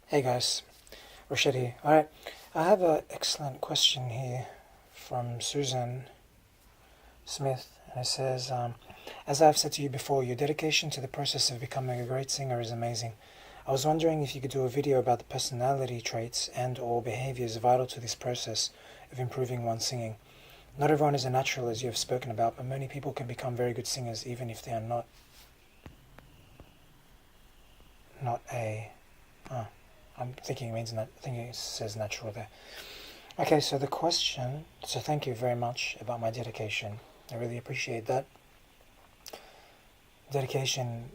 Hey guys, Rashid here. Alright, I have an excellent question here from Susan Smith, and it says, as I've said to you before, your dedication to the process of becoming a great singer is amazing. I was wondering if you could do a video about the personality traits and or behaviors vital to this process of improving one's singing. Not everyone is a natural, as you have spoken about, but many people can become very good singers even if they are not a... Oh, I'm thinking it means I think it says natural there. Okay, so thank you very much about my dedication. I really appreciate that. Dedication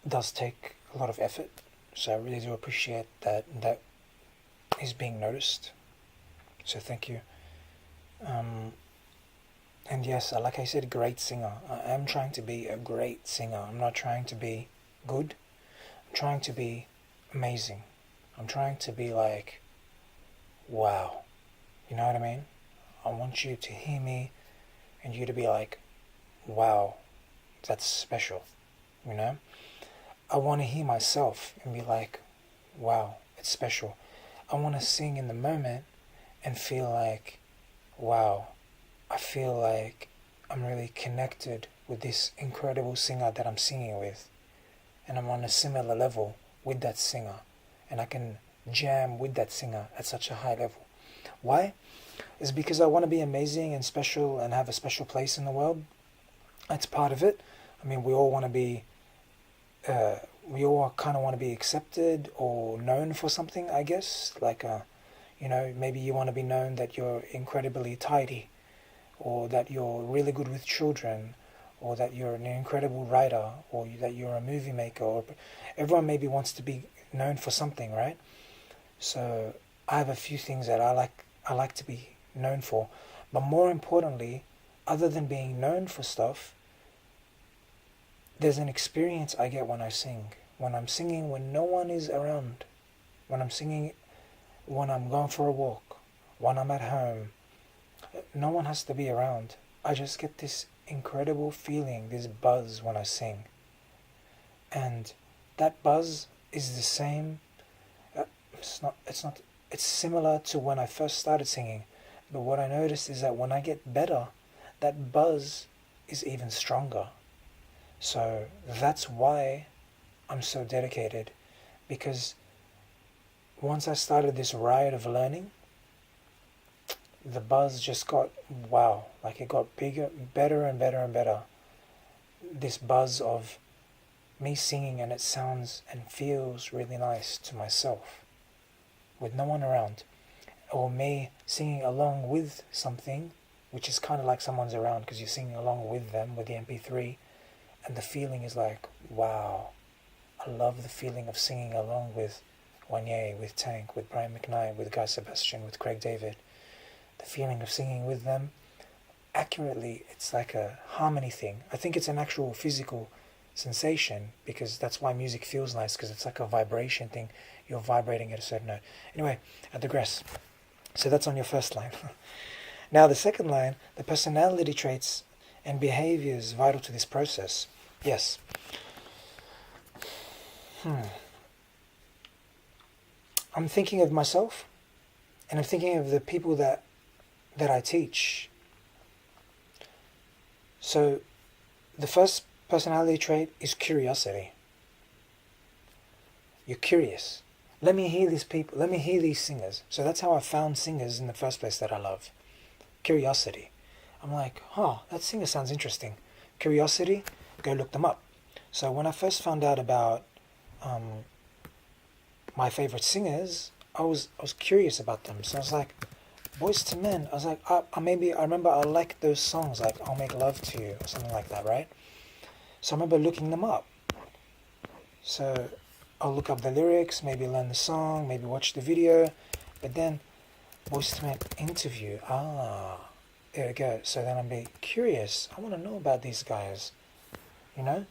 does take a lot of effort, so I really do appreciate that is being noticed. So thank you. And yes, like I said, great singer. I am trying to be a great singer. I'm not trying to be good. I'm trying to be amazing. I'm trying to be like, wow. You know what I mean? I want you to hear me and you to be like, wow, that's special. You know? I want to hear myself and be like, wow, it's special. I want to sing in the moment and feel like, wow, I feel like I'm really connected with this incredible singer that I'm singing with. And I'm on a similar level with that singer. And I can jam with that singer at such a high level. Why? It's because I want to be amazing and special and have a special place in the world. That's part of it. I mean, we all want to be, we all kind of want to be accepted or known for something, I guess. Like, maybe you want to be known that you're incredibly tidy, or that you're really good with children, or that you're an incredible writer, or that you're a movie maker. Or everyone maybe wants to be known for something, right? So I have a few things that I like to be known for. But more importantly, other than being known for stuff, there's an experience I get when I sing. When I'm singing when no one is around. When I'm singing when I'm going for a walk. When I'm at home. No one has to be around. I just get this incredible feeling, this buzz when I sing. And that buzz is the same. It's similar to when I first started singing. But what I noticed is that when I get better, that buzz is even stronger. So that's why I'm so dedicated. Because once I started this ride of learning, the buzz just got, wow, like it got bigger, better and better and better. This buzz of me singing and it sounds and feels really nice to myself with no one around, or me singing along with something which is kind of like someone's around because you're singing along with them with the MP3, and the feeling is like, wow, I love the feeling of singing along with Wanye, with Tank, with Brian McKnight, with Guy Sebastian, with Craig David. The feeling of singing with them accurately, it's like a harmony thing. I think it's an actual physical sensation, because that's why music feels nice, because it's like a vibration thing. You're vibrating at a certain note. Anyway, I digress. So that's on your first line. Now the second line, the personality traits and behaviors vital to this process. Yes. I'm thinking of myself, and I'm thinking of the people that I teach. So the first personality trait is curiosity. You're curious. Let me hear these people. Let me hear these singers. So that's how I found singers in the first place that I love. Curiosity. I'm like, that singer sounds interesting. Curiosity, go look them up. So when I first found out about my favorite singers, I was curious about them. So I was like, Boyz II Men. I was like, I remember I liked those songs, like I'll Make Love to You or something like that, right? So I remember looking them up. So I'll look up the lyrics, maybe learn the song, maybe watch the video, but then Boyz II Men interview. There we go. So then I'm being curious. I want to know about these guys. You know?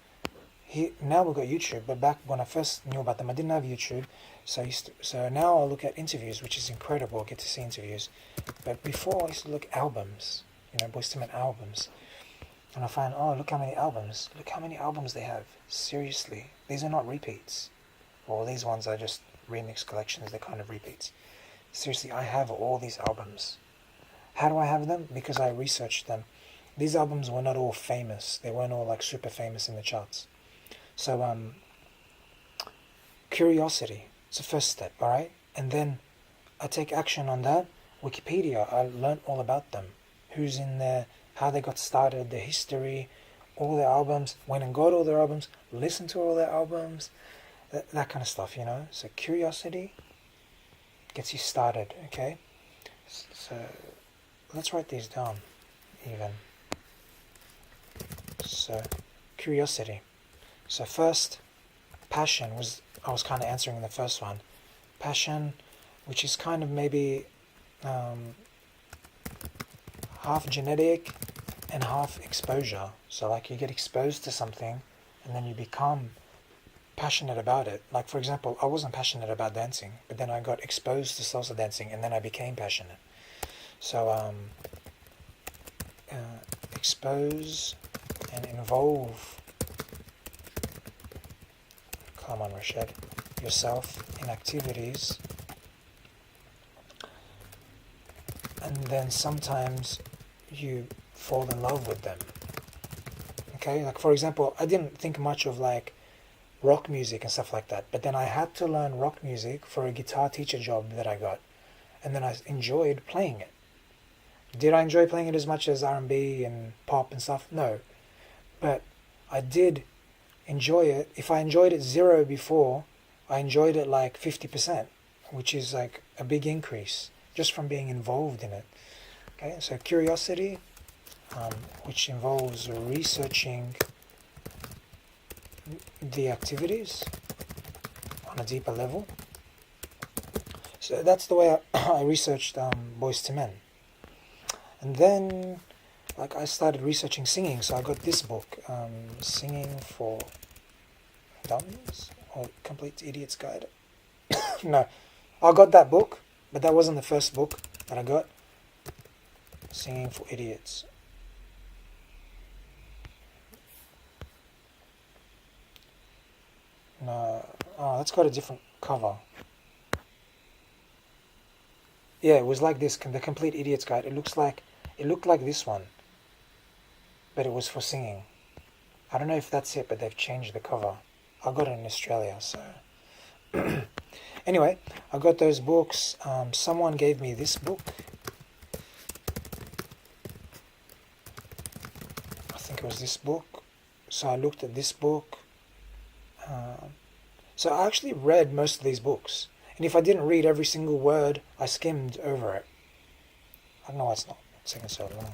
Now we've got YouTube, but back when I first knew about them, I didn't have YouTube. So now I look at interviews, which is incredible. I get to see interviews. But before I used to look at albums, Boyz II Men albums. And I find, look how many albums. Look how many albums they have. Seriously. These are not repeats. Well, these ones are just remix collections, they're kind of repeats. Seriously, I have all these albums. How do I have them? Because I researched them. These albums were not all famous. They weren't all like super famous in the charts. So curiosity, it's the first step, alright? And then I take action on that. Wikipedia, I learned all about them. Who's in there, how they got started, the history, all their albums, went and got all their albums, listened to all their albums, that kind of stuff, you know? So curiosity gets you started, okay? So let's write these down, even. So, curiosity. So first, passion I was kind of answering the first one. Passion, which is kind of maybe half genetic and half exposure. So like you get exposed to something and then you become passionate about it. Like for example, I wasn't passionate about dancing, but then I got exposed to salsa dancing and then I became passionate. So expose and involve, come on Rashad, yourself in activities, and then sometimes you fall in love with them. Okay, like for example, I didn't think much of like rock music and stuff like that, but then I had to learn rock music for a guitar teacher job that I got, and then I enjoyed playing it. Did I enjoy playing it as much as R&B and pop and stuff? No, but I did enjoy it. If I enjoyed it 0 before, I enjoyed it like 50%, which is like a big increase just from being involved in it. Okay, so curiosity, which involves researching the activities on a deeper level. So that's the way I researched Boyz II Men. And then like I started researching singing, so I got this book, Singing for Dummies, or Complete Idiot's Guide. No, I got that book, but that wasn't the first book that I got. Singing for Idiots. No, oh, that's got a different cover. Yeah, it was like this, the Complete Idiot's Guide. It looked like this one, but it was for singing. I don't know if that's it, but they've changed the cover. I got it in Australia, so... Anyway, I got those books. Someone gave me this book. I think it was this book. So I looked at this book. So I actually read most of these books. And if I didn't read every single word, I skimmed over it. I don't know why it's not taking so long.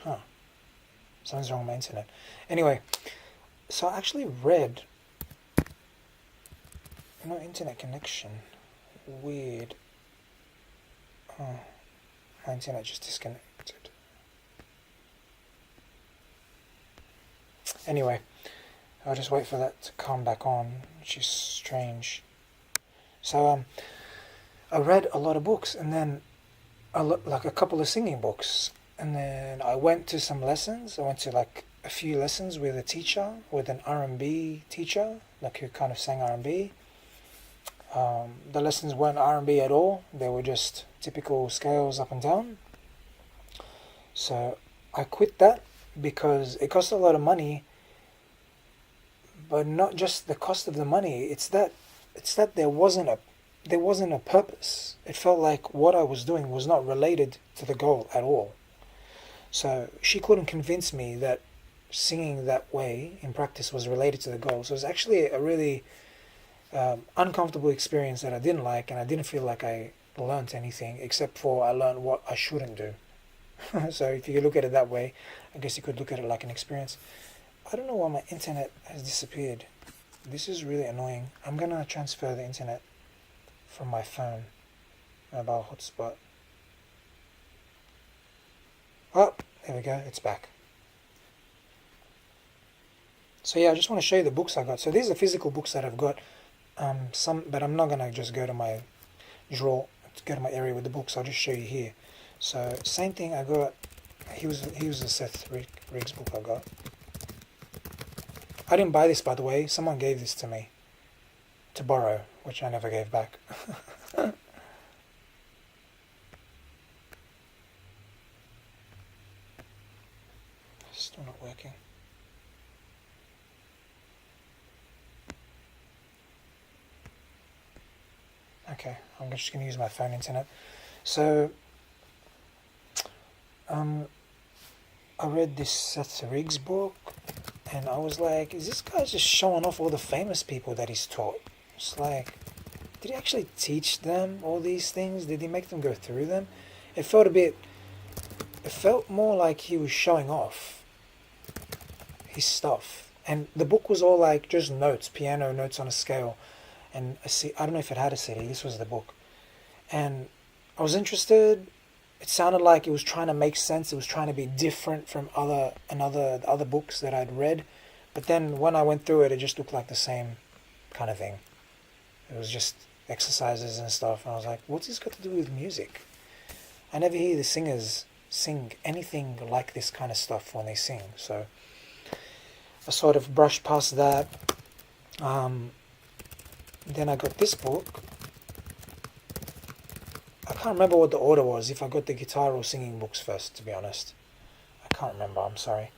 Huh. Something's wrong with my internet. Anyway, so I actually read... No internet connection. Weird. Oh, my internet just disconnected. Anyway, I'll just wait for that to come back on, which is strange. So I read a lot of books, and then like a couple of singing books, and then I went to some lessons. I went to like a few lessons with a teacher, with an R&B teacher, like who kind of sang R&B. The lessons weren't R&B at all. They were just typical scales up and down. So I quit that because it cost a lot of money. But not just the cost of the money. It's that there wasn't a purpose. It felt like what I was doing was not related to the goal at all. So she couldn't convince me that singing that way in practice was related to the goal. So it was actually a really uncomfortable experience that I didn't like, and I didn't feel like I learnt anything except for I learned what I shouldn't do. So if you look at it that way, I guess you could look at it like an experience. I don't know why my internet has disappeared. This is really annoying. I'm gonna transfer the internet from my phone, mobile hotspot. Oh, there we go, it's back. So yeah, I just want to show you the books I got. So these are physical books that I've got. But I'm not gonna just go to my drawer, go to my area with the books. I'll just show you here. So same thing I got. He was a Seth Riggs book I got. I didn't buy this, by the way. Someone gave this to me to borrow, which I never gave back. Still not working. Okay, I'm just going to use my phone internet. So, I read this Seth Riggs book, and I was like, is this guy just showing off all the famous people that he's taught? It's like, did he actually teach them all these things? Did he make them go through them? It felt more like he was showing off his stuff. And the book was all like just notes, piano notes on a scale. And I don't know if it had a CD, this was the book. And I was interested. It sounded like it was trying to make sense. It was trying to be different from other books that I'd read. But then when I went through it, it just looked like the same kind of thing. It was just exercises and stuff. And I was like, what's this got to do with music? I never hear the singers sing anything like this kind of stuff when they sing. So I sort of brushed past that. Then I got this book. I can't remember what the order was, if I got the guitar or singing books first, to be honest. I can't remember, I'm sorry.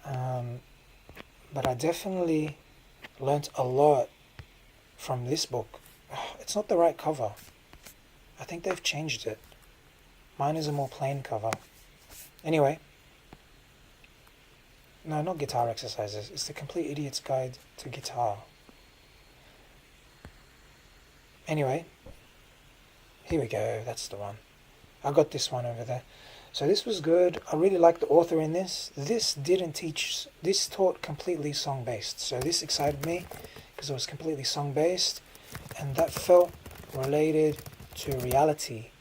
But I definitely learnt a lot from this book. It's not the right cover. I think they've changed it. Mine is a more plain cover. Anyway. No, not guitar exercises. It's the Complete Idiot's Guide to Guitar. Anyway. Here we go, that's the one. I got this one over there. So this was good. I really liked the author in this. This taught completely song-based. So this excited me because it was completely song-based. And that felt related to reality.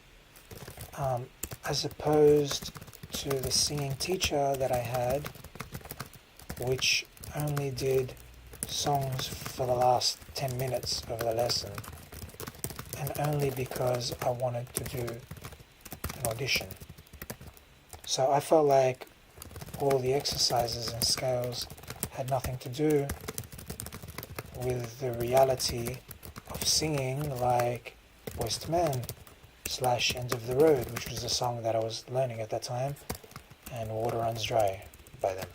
As opposed to the singing teacher that I had, which only did songs for the last 10 minutes of the lesson. And only because I wanted to do an audition. So I felt like all the exercises and scales had nothing to do with the reality of singing, like Boyz II Men / End of the Road, which was the song that I was learning at that time, and Water Runs Dry by them.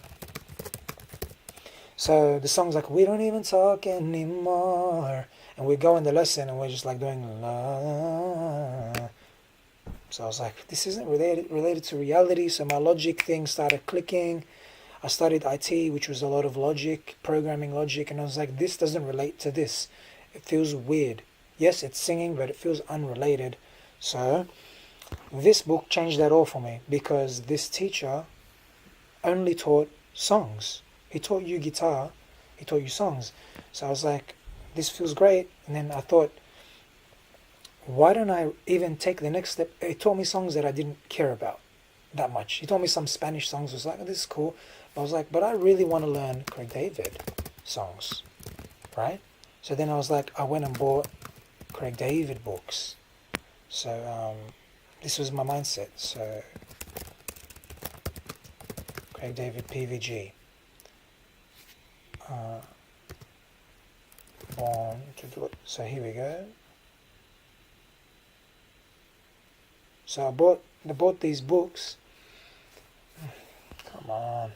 So the song's like, we don't even talk anymore. And we go in the lesson and we're just like doing la. So I was like, this isn't related to reality. So my logic thing started clicking. I studied IT, which was a lot of logic, programming logic. And I was like, this doesn't relate to this. It feels weird. Yes, it's singing, but it feels unrelated. So this book changed that all for me, because this teacher only taught songs. He taught you guitar. He taught you songs. So I was like, this feels great. And then I thought, why don't I even take the next step? He taught me songs that I didn't care about that much. He taught me some Spanish songs. I was like, oh, this is cool. But I was like, but I really want to learn Craig David songs, right? So then I was like, I went and bought Craig David books. So this was my mindset. So Craig David PVG. Born to do it. So here we go. So I bought these books. Come on.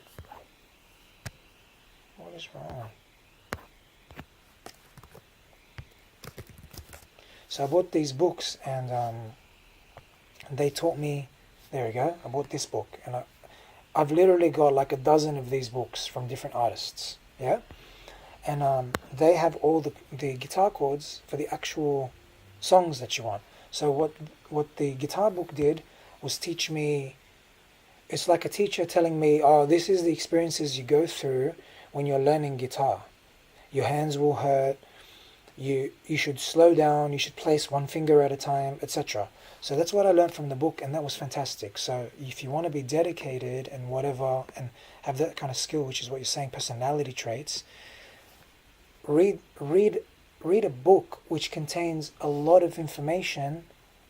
What is wrong? So I bought these books, and they taught me. There we go. I bought this book, and I've literally got like a dozen of these books from different artists. Yeah. And they have all the guitar chords for the actual songs that you want. So what the guitar book did was teach me. It's like a teacher telling me, oh, this is the experiences you go through when you're learning guitar. Your hands will hurt. You should slow down. You should place one finger at a time, etc. So that's what I learned from the book, and that was fantastic. So if you want to be dedicated and whatever, and have that kind of skill, which is what you're saying, personality traits. Read a book which contains a lot of information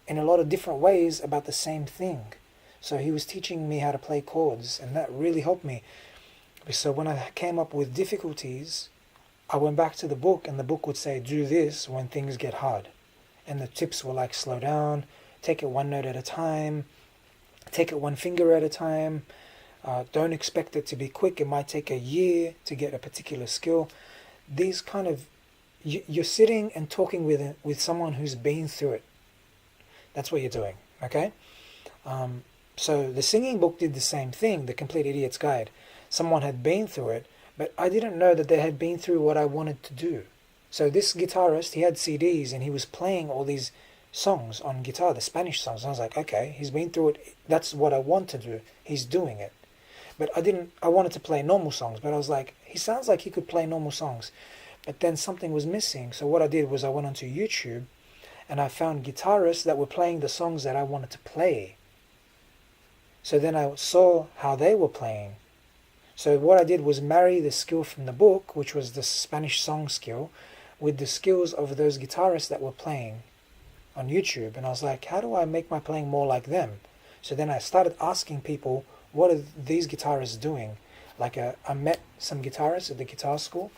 in a lot of different ways about the same thing. So he was teaching me how to play chords, and that really helped me. So when I came up with difficulties, I went back to the book, and the book would say, do this when things get hard. And the tips were like, slow down, take it one note at a time, take it one finger at a time, don't expect it to be quick. It might take a year to get a particular skill. These kind of, you're sitting and talking with someone who's been through it. That's what you're doing, okay? So the singing book did the same thing, The Complete Idiot's Guide. Someone had been through it, but I didn't know that they had been through what I wanted to do. So this guitarist, he had CDs and he was playing all these songs on guitar, the Spanish songs. And I was like, okay, he's been through it. That's what I want to do. He's doing it. But I wanted to play normal songs, but I was like, he sounds like he could play normal songs. But then something was missing. So what I did was I went onto YouTube and I found guitarists that were playing the songs that I wanted to play. So then I saw how they were playing. So what I did was marry the skill from the book, which was the Spanish song skill, with the skills of those guitarists that were playing on YouTube. And I was like, how do I make my playing more like them? So then I started asking people, what are these guitarists doing? Like I met some guitarists at the guitar school,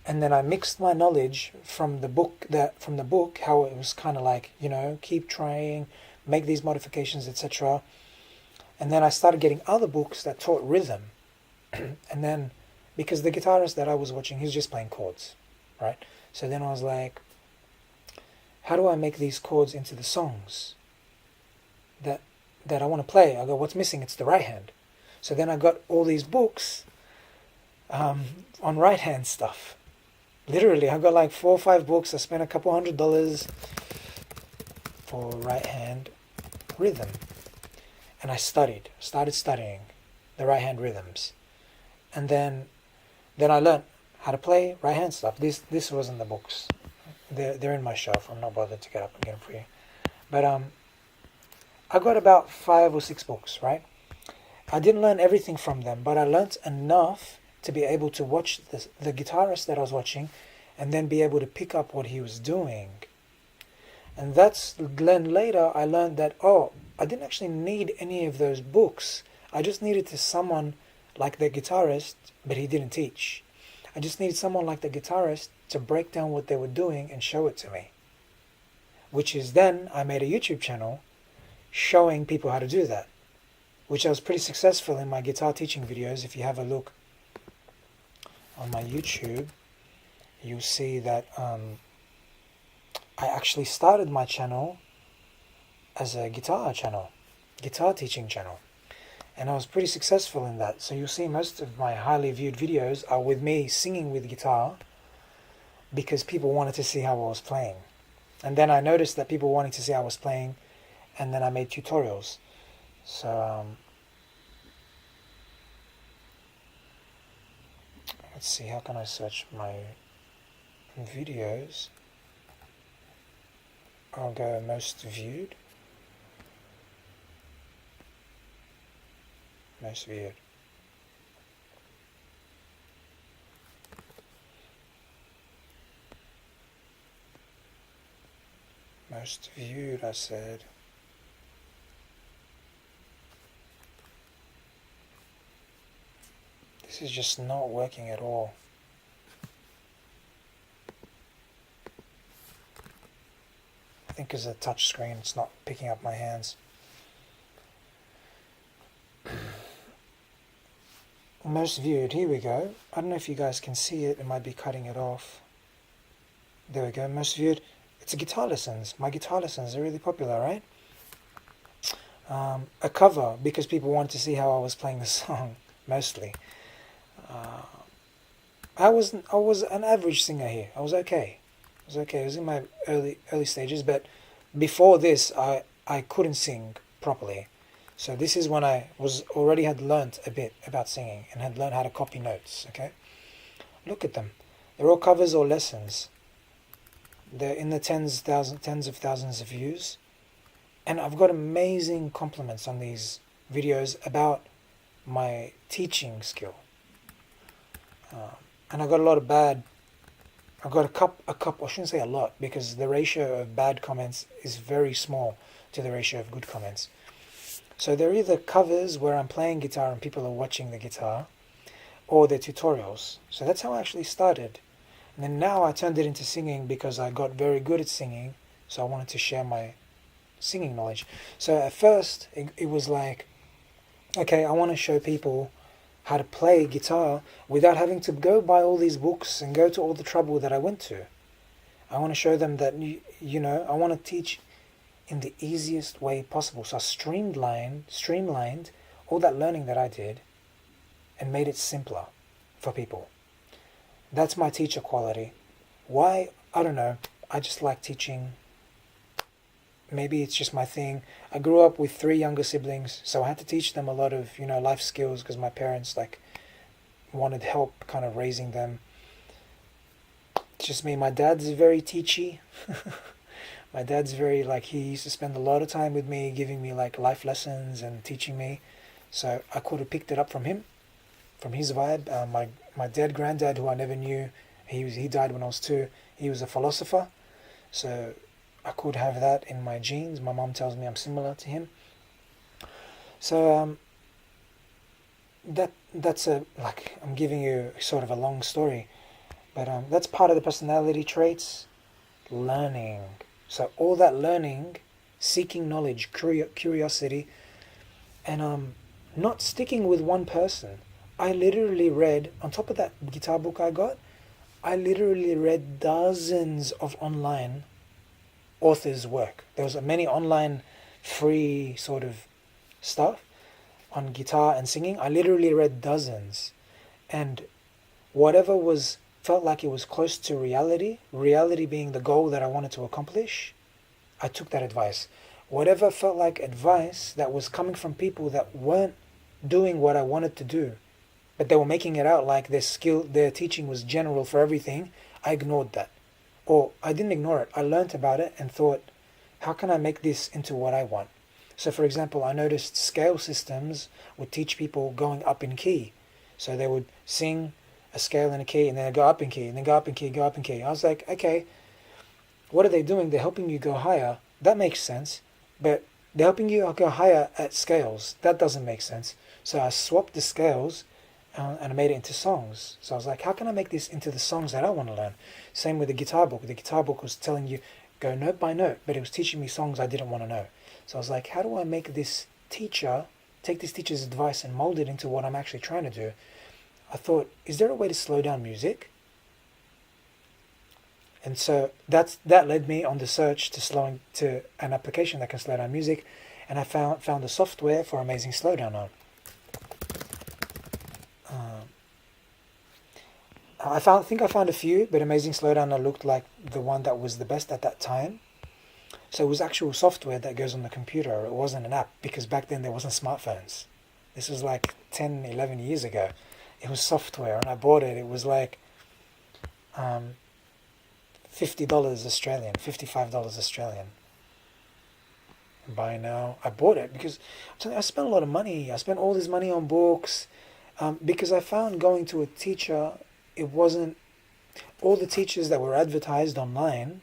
and then I mixed my knowledge from the book, how it was kind of like, keep trying, make these modifications, etc. And then I started getting other books that taught rhythm. And then, because the guitarist that I was watching, he's just playing chords, right? So then I was like, how do I make these chords into the songs that I want to play? I go, what's missing? It's the right hand. So then I got all these books on right hand stuff. Literally, I got like 4 or 5 books. I spent a couple $100 for right hand rhythm. And I started studying the right hand rhythms. And then I learned how to play right hand stuff. This wasn't the books. They're in my shelf. I'm not bothered to get up and get them for you. But I got about 5 or 6 books, right? I didn't learn everything from them, but I learnt enough to be able to watch the guitarist that I was watching and then be able to pick up what he was doing. And then later I learned that, I didn't actually need any of those books. I just needed someone like the guitarist, but he didn't teach. I just needed someone like the guitarist to break down what they were doing and show it to me. Which is then I made a YouTube channel showing people how to do that, which I was pretty successful in my guitar teaching videos. If you have a look on my YouTube, you'll see that I actually started my channel as a guitar teaching channel. And I was pretty successful in that. So you'll see most of my highly viewed videos are with me singing with guitar because people wanted to see how I was playing. And then I noticed that people wanted to see how I was playing, and then I made tutorials. So let's see, how can I search my videos? I'll go most viewed. Most viewed. Most viewed, I said. This is just not working at all. I think it's a touch screen, it's not picking up my hands. Most viewed, here we go. I don't know if you guys can see it, it might be cutting it off. There we go, most viewed. It's guitar lessons. My guitar lessons are really popular, right? A cover, because people wanted to see how I was playing the song, mostly. I was an average singer here. I was okay. I was in my early stages, but before this, I couldn't sing properly. So this is when I already had learnt a bit about singing and had learned how to copy notes, okay? Look at them. They're all covers or lessons. They're in the tens of thousands of views. And I've got amazing compliments on these videos about my teaching skill. And I got a lot of bad, I got a couple, I shouldn't say a lot, because the ratio of bad comments is very small to the ratio of good comments. So they're either covers where I'm playing guitar and people are watching the guitar, or their tutorials. So that's how I actually started. And then now I turned it into singing because I got very good at singing. So I wanted to share my singing knowledge. So at first it was like, okay, I want to show people how to play guitar without having to go buy all these books and go to all the trouble that I went to. I want to show them that, I want to teach in the easiest way possible. So I streamlined all that learning that I did and made it simpler for people. That's my teacher quality. Why? I don't know. I just like teaching. Maybe it's just my thing. I grew up with 3 younger siblings, so I had to teach them a lot of, life skills because my parents wanted help kind of raising them. It's just me. My dad's very teachy. My dad's very he used to spend a lot of time with me, giving me life lessons and teaching me. So I could have picked it up from him, from his vibe. My granddad, who I never knew, he died when I was 2. He was a philosopher, so I could have that in my genes. My mom tells me I'm similar to him. So that's I'm giving you sort of a long story, but that's part of the personality traits. Learning. So all that learning, seeking knowledge, curiosity, and not sticking with one person. I literally read, on top of that guitar book I got, I literally read dozens of online authors' work. There was many online free sort of stuff on guitar and singing. I literally read dozens, and whatever felt like it was close to reality being the goal that I wanted to accomplish, I took that advice. Whatever felt like advice that was coming from people that weren't doing what I wanted to do, but they were making it out like their teaching was general for everything, I ignored that. Or I didn't ignore it. I learned about it and thought, how can I make this into what I want? So for example, I noticed scale systems would teach people going up in key. So they would sing a scale in a key and then go up in key and then go up in key, go up in key. I was like, okay, what are they doing? They're helping you go higher. That makes sense. But they're helping you go higher at scales. That doesn't make sense. So I swapped the scales and I made it into songs. So I was like, how can I make this into the songs that I want to learn? Same with the guitar book. The guitar book was telling you, go note by note, but it was teaching me songs I didn't want to know. So I was like, how do I make this take this teacher's advice and mold it into what I'm actually trying to do? I thought, is there a way to slow down music? And so that led me on the search to an application that can slow down music, and I found the software for Amazing Slowdown on. I think I found a few, but Amazing Slowdown looked like the one that was the best at that time. So it was actual software that goes on the computer. It wasn't an app, because back then there wasn't smartphones. This was 10, 11 years ago. It was software, and I bought it. It was $50 Australian, $55 Australian. And by now, I bought it because I spent a lot of money. I spent all this money on books because I found going to a teacher, it wasn't all the teachers that were advertised online.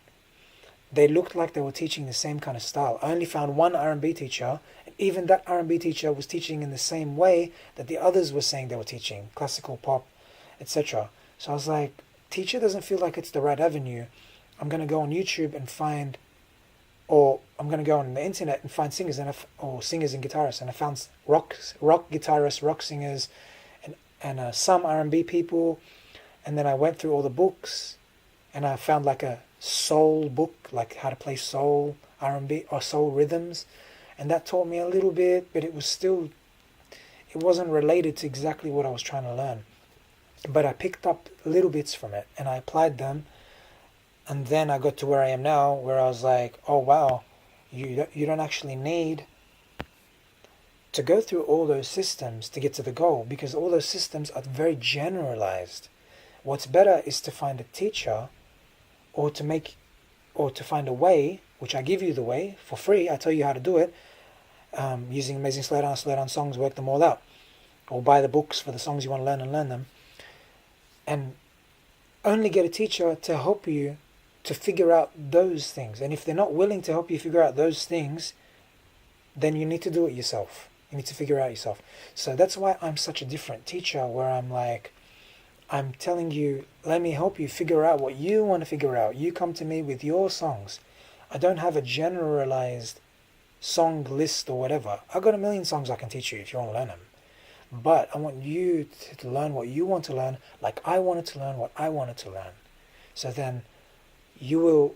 They looked like they were teaching the same kind of style. I only found one R&B teacher, and even that R&B teacher was teaching in the same way that the others were saying they were teaching, classical, pop, etc. So I was like, teacher doesn't feel like it's the right avenue. I'm going to go on YouTube and find, or I'm going to go on the internet and find singers or singers and guitarists. And I found rock guitarists, rock singers, and some R&B people. And then I went through all the books, and I found a soul book, like how to play soul R&B or soul rhythms, and that taught me a little bit, but it wasn't related to exactly what I was trying to learn. But I picked up little bits from it and I applied them, and then I got to where I am now, where I was like, oh wow, you don't actually need to go through all those systems to get to the goal, because all those systems are very generalized. What's better is to find a teacher, or to find a way, which I give you the way for free. I tell you how to do it, using Amazing Slowdown songs, work them all out, or buy the books for the songs you want to learn and learn them, and only get a teacher to help you to figure out those things. And if they're not willing to help you figure out those things, then you need to do it yourself. You need to figure it out yourself. So that's why I'm such a different teacher, where I'm like, I'm telling you, let me help you figure out what you want to figure out. You come to me with your songs. I don't have a generalized song list or whatever. I've got a million songs I can teach you if you want to learn them. But I want you to learn what you want to learn, like I wanted to learn what I wanted to learn. So then you will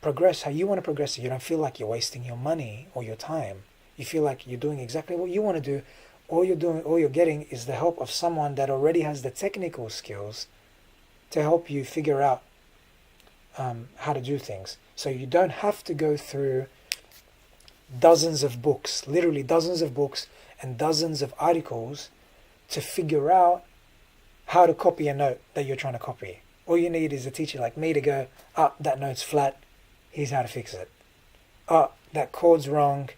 progress how you want to progress. So you don't feel like you're wasting your money or your time. You feel like you're doing exactly what you want to do. All you're getting is the help of someone that already has the technical skills to help you figure out how to do things. So you don't have to go through dozens of books, literally dozens of books and dozens of articles to figure out how to copy a note that you're trying to copy. All you need is a teacher like me to go, that note's flat, here's how to fix it. That chord's wrong,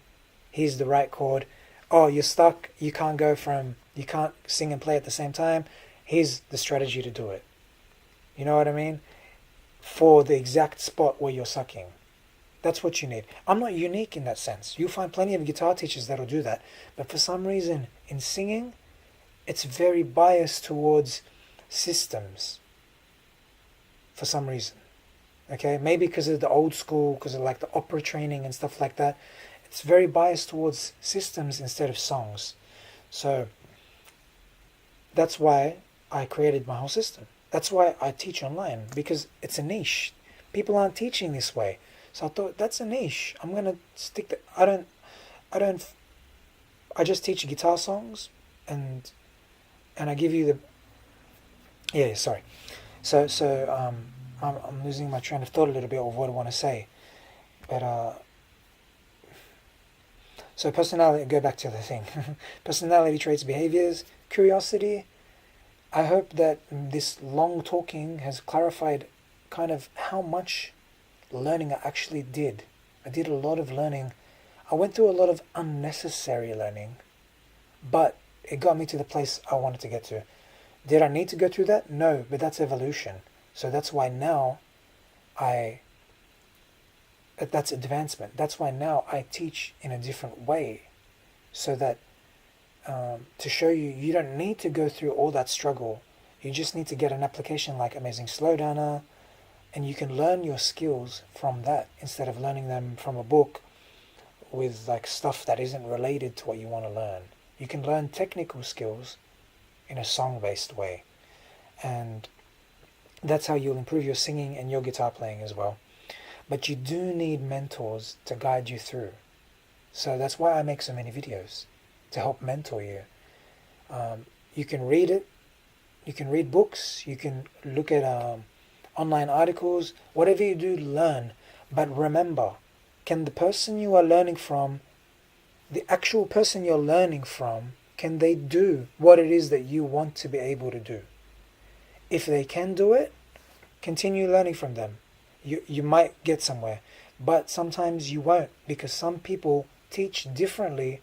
here's the right chord. You're stuck, you can't sing and play at the same time, here's the strategy to do it. You know what I mean? For the exact spot where you're sucking. That's what you need. I'm not unique in that sense. You'll find plenty of guitar teachers that'll do that. But for some reason, in singing, it's very biased towards systems. For some reason. Okay? Maybe because of the old school, because of like the opera training and stuff like that. It's very biased towards systems instead of songs. So, that's why I created my whole system. That's why I teach online. Because it's a niche. People aren't teaching this way. So I thought, that's a niche. I'm going to stick to... I just teach guitar songs and I give you the... Yeah, sorry. So I'm losing my train of thought a little bit of what I want to say. But, so personality, go back to the thing. Personality traits, behaviors, curiosity. I hope that this long talking has clarified kind of how much learning I actually did. I did a lot of learning. I went through a lot of unnecessary learning, but it got me to the place I wanted to get to. Did I need to go through that? No, but that's evolution. So that's why now that's advancement. That's why now I teach in a different way, so that to show you don't need to go through all that struggle. You just need to get an application like Amazing Slowdowner, and you can learn your skills from that instead of learning them from a book with like stuff that isn't related to what you want to learn. You can learn technical skills in a song-based way. And that's how you'll improve your singing and your guitar playing as well. But you do need mentors to guide you through. So that's why I make so many videos, to help mentor you. You can read it. You can read books. You can look at online articles, whatever you do, learn. But remember, can the person you are learning from, the actual person you're learning from, can they do what it is that you want to be able to do? If they can do it, continue learning from them. You might get somewhere, but sometimes you won't, because some people teach differently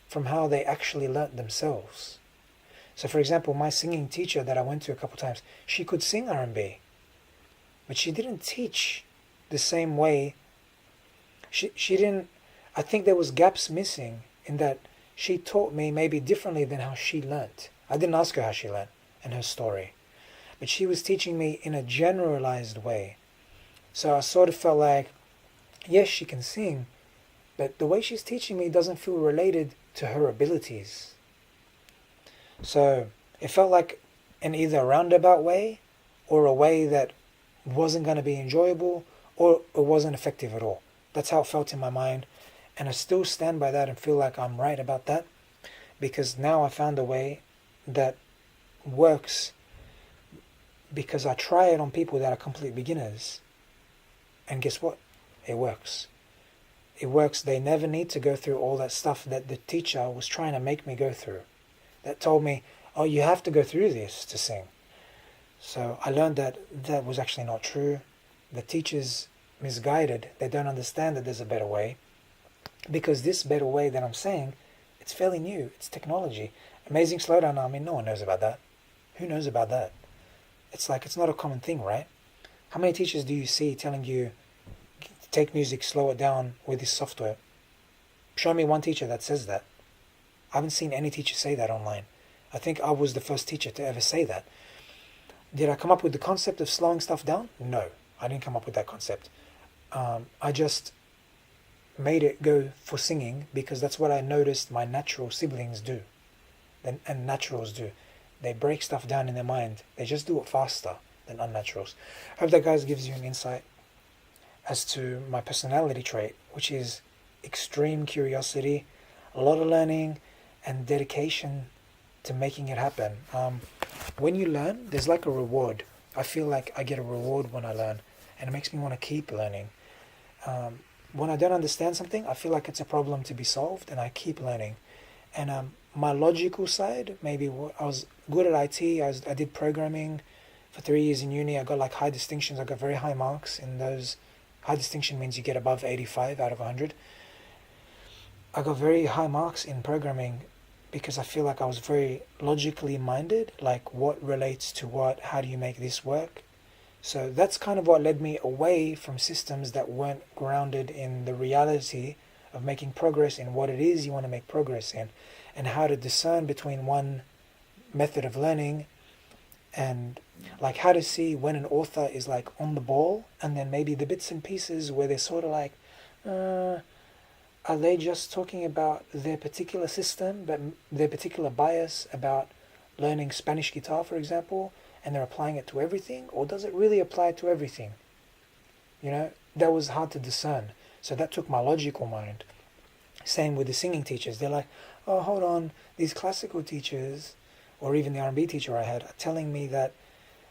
from how they actually learnt themselves. So for example, my singing teacher that I went to a couple times, she could sing R&B. But she didn't teach the same way. She didn't... I think there was gaps missing in that she taught me maybe differently than how she learnt. I didn't ask her how she learnt and her story. But she was teaching me in a generalized way. So I sort of felt like, yes, she can sing, but the way she's teaching me doesn't feel related to her abilities. So it felt like in either a roundabout way or a way that wasn't going to be enjoyable, or it wasn't effective at all. That's how it felt in my mind, and I still stand by that and feel like I'm right about that, because now I found a way that works, because I try it on people that are complete beginners, and guess what? It works. It works. They never need to go through all that stuff that the teacher was trying to make me go through, that told me, oh, you have to go through this to sing. So I learned that that was actually not true. The teacher's misguided. They don't understand that there's a better way. Because this better way that I'm saying, it's fairly new. It's technology. Amazing Slowdown, I mean, no one knows about that. Who knows about that? It's like, it's not a common thing, right? How many teachers do you see telling you, take music, slow it down with this software? Show me one teacher that says that. I haven't seen any teacher say that online. I think I was the first teacher to ever say that. Did I come up with the concept of slowing stuff down? No, I didn't come up with that concept. I just made it go for singing because that's what I noticed my natural siblings do, and naturals do. They break stuff down in their mind. They just do it faster than unnaturals. I hope that, guys, gives you an insight as to my personality trait, which is extreme curiosity, a lot of learning, and dedication to making it happen. When you learn, there's like a reward. I feel like I get a reward when I learn, and it makes me want to keep learning. When I don't understand something, I feel like it's a problem to be solved, and I keep learning. And my logical side, maybe I was good at IT. I did programming for 3 years in uni. I got like high distinctions. I got very high marks in those. High distinction means you get above 85 out of 100. I got very high marks in programming because I feel like I was very logically minded, like what relates to what, how do you make this work? So that's kind of what led me away from systems that weren't grounded in the reality of making progress in what it is you want to make progress in, and how to discern between one method of learning and like how to see when an author is like on the ball, and then maybe the bits and pieces where they're sort of like, are they just talking about their particular system, but their particular bias about learning Spanish guitar, for example, and they're applying it to everything, or does it really apply to everything? You know, that was hard to discern. So that took my logical mind. Same with the singing teachers. They're like, oh, hold on, these classical teachers, or even the R&B teacher I had, are telling me that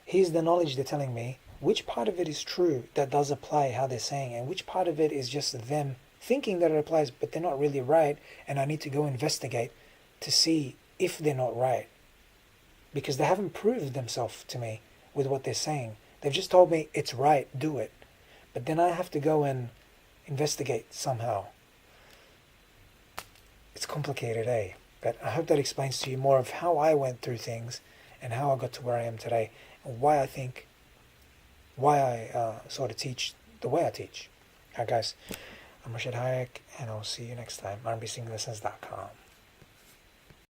here's the knowledge they're telling me. Which part of it is true that does apply how they're saying, and which part of it is just them thinking that it applies, but they're not really right, and I need to go investigate to see if they're not right. Because they haven't proved themselves to me with what they're saying. They've just told me it's right, do it. But then I have to go and investigate somehow. It's complicated, eh? But I hope that explains to you more of how I went through things and how I got to where I am today, and why I sort of teach the way I teach. Alright, guys, I'm Rashid Hayek, and I'll see you next time. RBSingLessons.com.